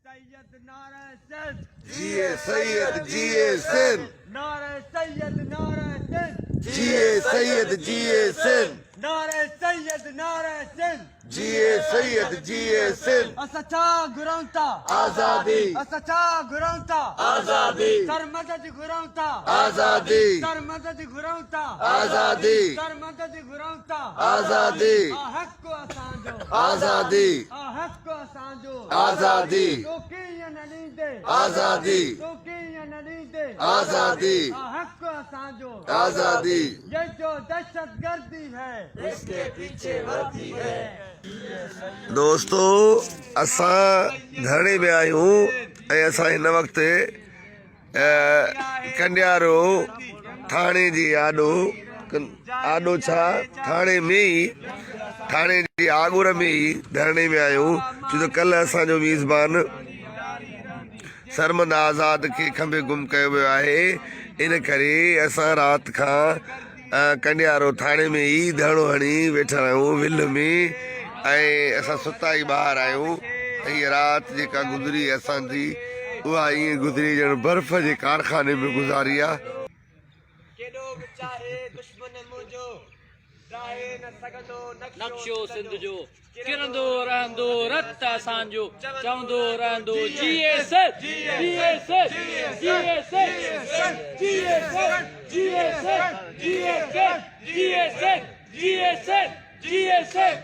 सैयद नारे सिंध जिए सैयद जिए सिंध नारे सैयद नारे सिंध जिए सैयद जिए सिंध नारे सैयद नारे सिंध जिए सैयद जिए सिंध असां छा घुरूं था आज़ादी असां छा घुरूं था आज़ादी सरमदद घुरूं था आज़ादी सरमदद घुरूं था आज़ादी सरमदद घुरूं था आज़ादी हक़ असांजो आज़ादी हक़ असांजो आज़ादी तोखे ईअं न ॾींदे आज़ादी तोखे ईअं न ॾींदे आज़ादी हक़ असांजो आज़ादी ये जो दहशतगर्दी है इसके पीछे वर्दी है। दोस्तो असां धरणे में आहियूं ऐं असां हिन वक़्तु कंडियारो थाणे जी आॾो छा थाणे में ई थाणे जी आगुर में ई धरणे में आहियूं छो त कल्ह असांजो मेज़बान सरमद आज़ाद खे खंबे गुम कयो वियो आहे इन करे असां राति खां कंडियारो थाणे में ई धरणो हणी वेठा आहियूं विल में ऐं असां सुता ई ॿाहिरि आहियूं हीअ राति जेका गुज़री असांजी उहा ईअं गुज़री ॼण बर्फ़ जे कारखाने में गुज़ारी आहे। नक्शो सिंध जो किरंदो रहंदो रत असांजो चवंदो रहंदो जिए सिंध जिए सिंध जिए सिंध जिए सिंध जिए सिंध जिए सिंध जिए सिंध जिए सिंध जिए सिंध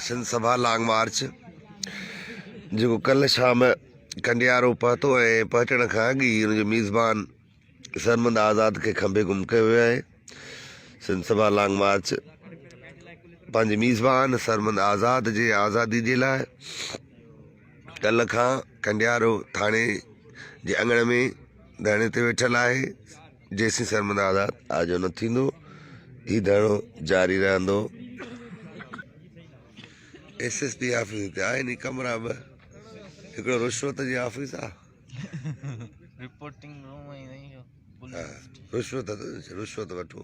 सिंध सभा लॉन्ग मार्च जो कल शाम कंडियारो पहुतो ऐं पहुचण खां अॻु ई हुनजो मेज़बान सरमद आज़ाद खे खंबे गुम कयो वियो आहे। सिंध सभा लॉन्ग मार्च पंहिंजे मेज़बान सरमद आज़ाद जे आज़ादी जे लाइ कल्ह खां कंडियारो थाणे जे अङण में धरणे ते वेठल आहे। जेसीं सरमद आज़ाद आजो न थींदो ही धरणो जारी रहंदो। SSP ऑफिस ते आहे नी कमरा ॿ हिकिड़ो रिश्वत जी ऑफिस आहे रिपोर्टिंग रूम रिश्वत वठो